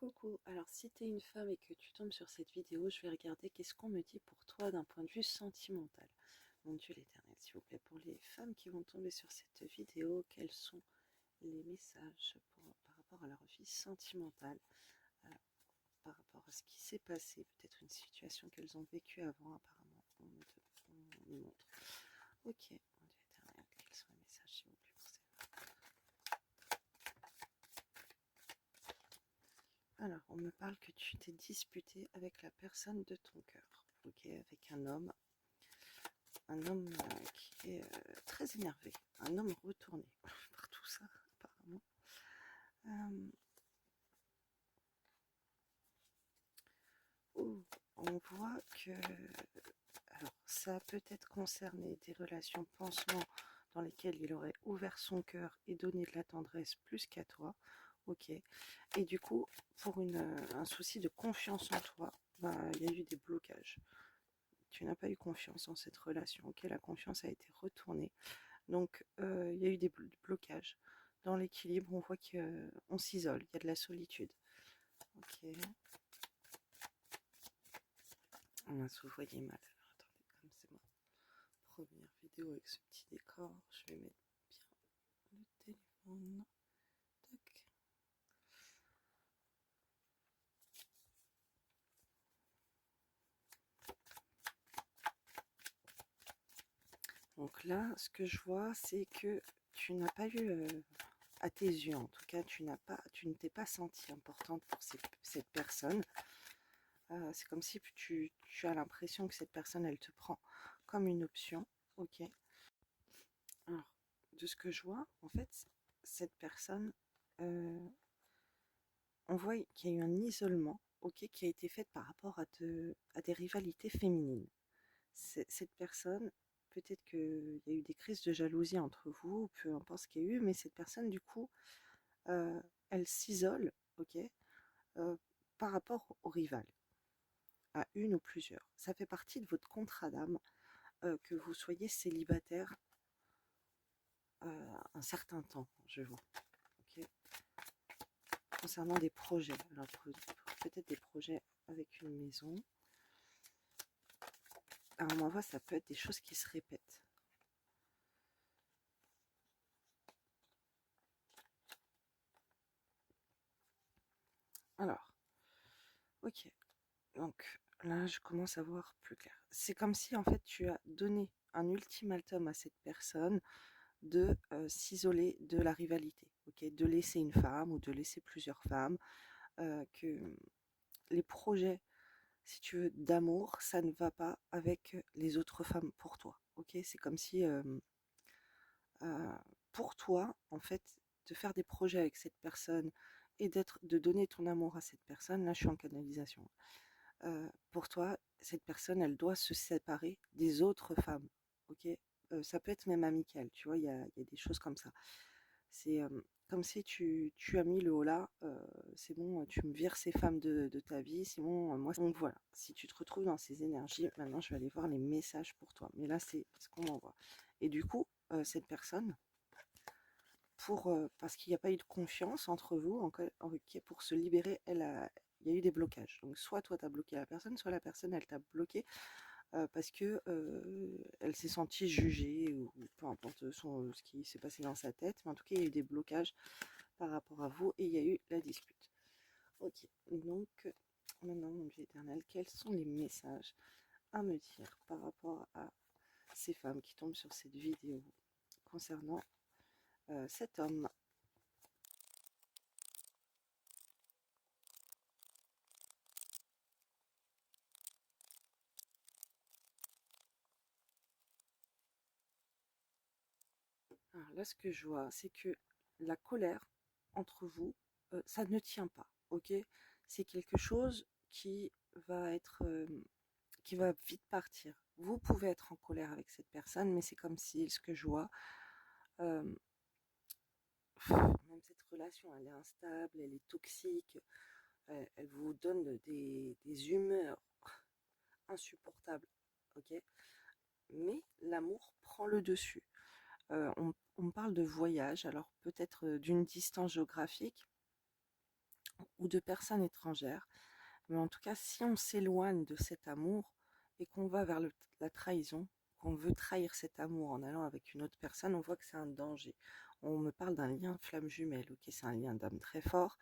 Coucou, alors si t'es une femme et que tu tombes sur cette vidéo, je vais regarder qu'est-ce qu'on me dit pour toi d'un point de vue sentimental. Mon Dieu l'Éternel, s'il vous plaît, pour les femmes qui vont tomber sur cette vidéo, quels sont les messages par rapport à leur vie sentimentale, euh, par rapport à ce qui s'est passé, peut-être une situation qu'elles ont vécue avant, apparemment, on me montre. Ok, mon Dieu l'Éternel, quels sont les messages, s'il vous plaît, pour ces femmes. Alors, on me parle que tu t'es disputé avec la personne de ton cœur, ok, avec un homme qui est très énervé, un homme retourné par tout ça, apparemment. Euh, oh, on voit que, alors, ça a peut-être concerné des relations pansement dans lesquelles il aurait ouvert son cœur et donné de la tendresse plus qu'à toi, ok. Et du coup, pour un souci de confiance en toi, bah, il y a eu des blocages. Tu n'as pas eu confiance en cette relation, ok, la confiance a été retournée. Donc, il y a eu des blocages. Dans l'équilibre, on voit qu'on s'isole, il y a de la solitude. Ok. Mince, vous voyez mal. Alors, attendez, comme c'est ma première vidéo avec ce petit décor, je vais mettre bien le téléphone. Tac. Donc là, ce que je vois, c'est que tu n'as pas eu, à tes yeux en tout cas, tu ne t'es pas sentie importante pour cette personne. C'est comme si tu as l'impression que cette personne, elle te prend comme une option. Ok. Alors, de ce que je vois, en fait, cette personne, euh, on voit qu'il y a eu un isolement, ok, qui a été fait par rapport à des rivalités féminines. Cette personne, peut-être qu'il y a eu des crises de jalousie entre vous, peu importe ce qu'il y a eu, mais cette personne, du coup, euh, elle s'isole, ok, euh, par rapport aux rivales, à une ou plusieurs. Ça fait partie de votre contrat d'âme, que vous soyez célibataire un certain temps, je vois. Ok. Concernant des projets, alors peut-être des projets avec une maison. Alors on voit, ça peut être des choses qui se répètent. Alors, ok. Donc là, je commence à voir plus clair. C'est comme si en fait tu as donné un ultimatum à cette personne de s'isoler de la rivalité, ok, de laisser une femme ou de laisser plusieurs femmes, que les projets, si tu veux, d'amour, ça ne va pas avec les autres femmes pour toi, ok. C'est comme si pour toi, en fait, de faire des projets avec cette personne et de donner ton amour à cette personne, là je suis en canalisation. Pour toi, cette personne, elle doit se séparer des autres femmes, ok. Ça peut être même amical, tu vois, il y a des choses comme ça. C'est comme si tu as mis le haut là, c'est bon, tu me vires ces femmes de ta vie, c'est bon, moi. Donc voilà, si tu te retrouves dans ces énergies, maintenant je vais aller voir les messages pour toi. Mais là, c'est ce qu'on m'envoie. Et du coup, cette personne, parce qu'il n'y a pas eu de confiance entre vous, pour se libérer, il y a eu des blocages. Donc soit toi tu as bloqué la personne, soit la personne elle t'a bloqué parce que elle s'est sentie jugée ou peu importe ce qui s'est passé dans sa tête, mais en tout cas il y a eu des blocages par rapport à vous et il y a eu la dispute. Ok, donc maintenant mon Dieu éternel, quels sont les messages à me dire par rapport à ces femmes qui tombent sur cette vidéo concernant cet homme? Alors là, ce que je vois, c'est que la colère entre vous, ça ne tient pas, ok. C'est quelque chose qui va vite partir. Vous pouvez être en colère avec cette personne, mais c'est comme si, ce que je vois, euh, même cette relation, elle est instable, elle est toxique, elle vous donne des humeurs insupportables, ok. Mais l'amour prend le dessus. On me parle de voyage, alors peut-être d'une distance géographique, ou de personnes étrangères. Mais en tout cas, si on s'éloigne de cet amour et qu'on va vers la trahison, qu'on veut trahir cet amour en allant avec une autre personne, on voit que c'est un danger. On me parle d'un lien flamme jumelle, ok, c'est un lien d'âme très fort,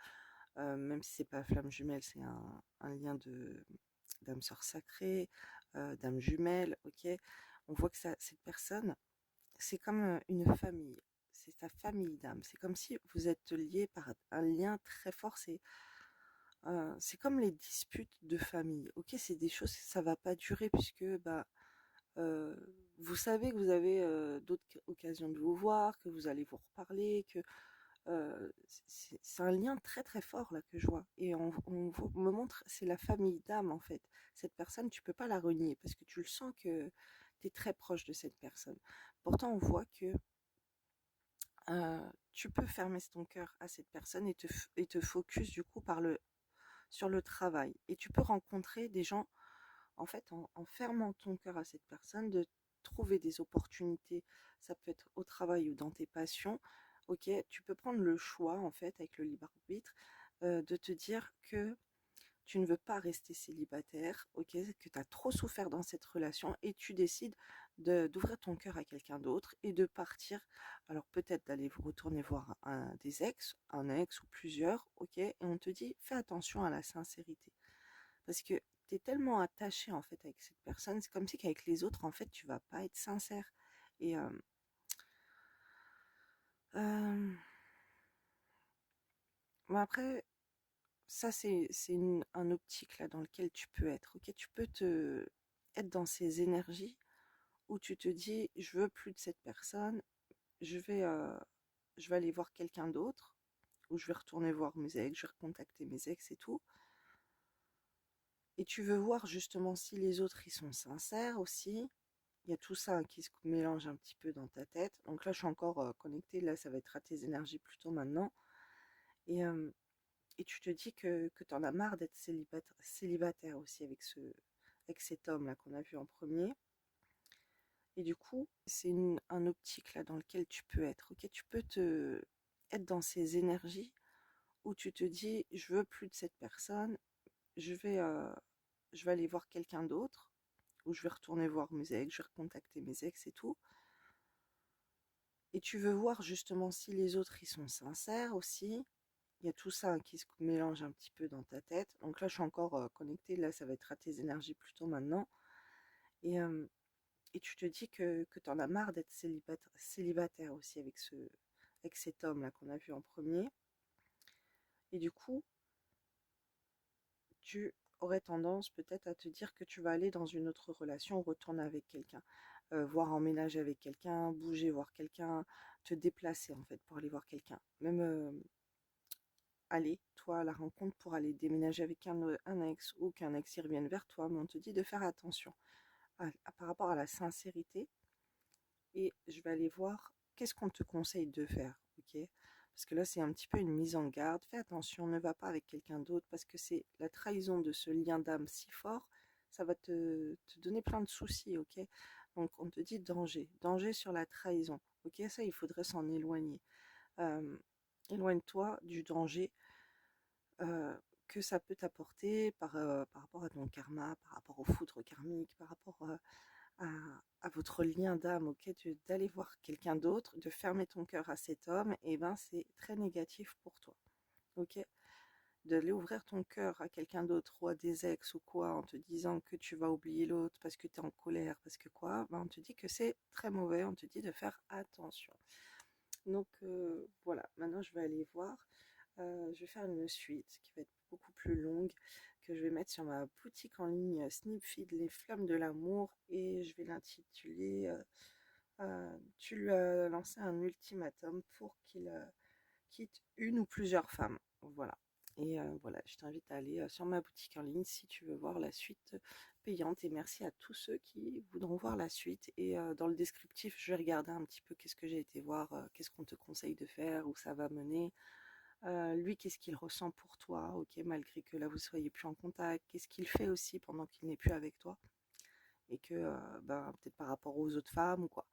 même si c'est pas flamme jumelle, c'est un lien de d'âme sœur sacrée, d'âme jumelle, ok. On voit que cette personne, c'est comme une famille, c'est ta famille d'âme. C'est comme si vous êtes liés par un lien très fort. C'est comme les disputes de famille. Ok, c'est des choses, ça va pas durer puisque bah euh, vous savez que vous avez d'autres occasions de vous voir, que vous allez vous reparler, que c'est un lien très très fort là que je vois. Et me montre, c'est la famille d'âme en fait. Cette personne, tu peux pas la renier parce que tu le sens que tu es très proche de cette personne. Pourtant, on voit que tu peux fermer ton cœur à cette personne et te focus du coup sur le travail. Et tu peux rencontrer des gens, en fait, en fermant ton cœur à cette personne, de trouver des opportunités. Ça peut être au travail ou dans tes passions. Ok, tu peux prendre le choix, en fait, avec le libre arbitre, de te dire que tu ne veux pas rester célibataire, ok, que tu as trop souffert dans cette relation et tu décides d'ouvrir ton cœur à quelqu'un d'autre et de partir. Alors peut-être d'aller retourner voir des ex, un ex ou plusieurs, ok, et on te dit fais attention à la sincérité. Parce que tu es tellement attaché en fait avec cette personne, c'est comme si qu'avec les autres, en fait, tu vas pas être sincère. Et euh, mais après, ça, c'est un optique là dans lequel tu peux être. Ok, tu peux être dans ces énergies où tu te dis, je veux plus de cette personne, je vais, euh, je vais aller voir quelqu'un d'autre, ou je vais retourner voir mes ex, je vais recontacter mes ex et tout. Et tu veux voir justement si les autres ils sont sincères aussi. Il y a tout ça qui se mélange un petit peu dans ta tête. Donc là, je suis encore connectée. Là, ça va être à tes énergies plutôt maintenant. Et, euh, et tu te dis que tu en as marre d'être célibataire aussi avec cet homme-là qu'on a vu en premier. Et du coup, c'est un optique là dans lequel tu peux être. Ok, tu peux être dans ces énergies où tu te dis, je veux plus de cette personne, je vais, euh, je vais aller voir quelqu'un d'autre, ou je vais retourner voir mes ex, je vais recontacter mes ex et tout. Et tu veux voir justement si les autres ils sont sincères aussi. Il y a tout ça qui se mélange un petit peu dans ta tête. Donc là, je suis encore connectée. Là, ça va être à tes énergies plutôt maintenant. Et, euh, et tu te dis que tu en as marre d'être célibataire aussi avec cet homme-là qu'on a vu en premier. Et du coup, tu aurais tendance peut-être à te dire que tu vas aller dans une autre relation, retourner avec quelqu'un, voir emménager avec quelqu'un, bouger, voir quelqu'un, te déplacer en fait pour aller voir quelqu'un. Même aller, toi, à la rencontre pour aller déménager avec un ex ou qu'un ex y revienne vers toi, mais on te dit de faire attention par rapport à la sincérité et je vais aller voir qu'est-ce qu'on te conseille de faire, ok? Parce que là, c'est un petit peu une mise en garde. Fais attention, ne va pas avec quelqu'un d'autre parce que c'est la trahison de ce lien d'âme si fort, ça va te donner plein de soucis, ok? Donc, on te dit danger, danger sur la trahison, ok? Ça, il faudrait s'en éloigner. Euh, Éloigne-toi du danger que ça peut t'apporter par rapport à ton karma, par rapport au foudre karmique, par rapport à votre lien d'âme, ok, d'aller voir quelqu'un d'autre, de fermer ton cœur à cet homme, et ben c'est très négatif pour toi, ok. D'aller ouvrir ton cœur à quelqu'un d'autre ou à des ex ou quoi en te disant que tu vas oublier l'autre parce que tu es en colère, parce que quoi, ben on te dit que c'est très mauvais, on te dit de faire attention. Donc voilà, maintenant je vais aller voir. Je vais faire une suite qui va être beaucoup plus longue, que je vais mettre sur ma boutique en ligne Snipfeed, les flammes de l'amour, et je vais l'intituler Tu lui as lancé un ultimatum pour qu'il quitte une ou plusieurs femmes. Voilà. Et voilà, je t'invite à aller sur ma boutique en ligne si tu veux voir la suite payante. Et merci à tous ceux qui voudront voir la suite. Et dans le descriptif, je vais regarder un petit peu qu'est-ce que j'ai été voir, qu'est-ce qu'on te conseille de faire, où ça va mener. Lui, qu'est-ce qu'il ressent pour toi, ok, malgré que là vous soyez plus en contact. Qu'est-ce qu'il fait aussi pendant qu'il n'est plus avec toi et que, ben, peut-être par rapport aux autres femmes ou quoi.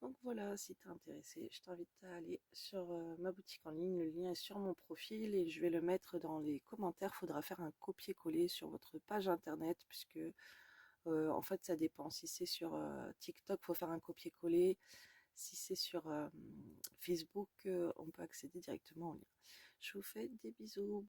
Donc voilà, si tu es intéressé, je t'invite à aller sur ma boutique en ligne. Le lien est sur mon profil et je vais le mettre dans les commentaires. Il faudra faire un copier-coller sur votre page internet puisque en fait ça dépend. Si c'est sur TikTok, il faut faire un copier-coller. Si c'est sur Facebook, on peut accéder directement au lien. Je vous fais des bisous.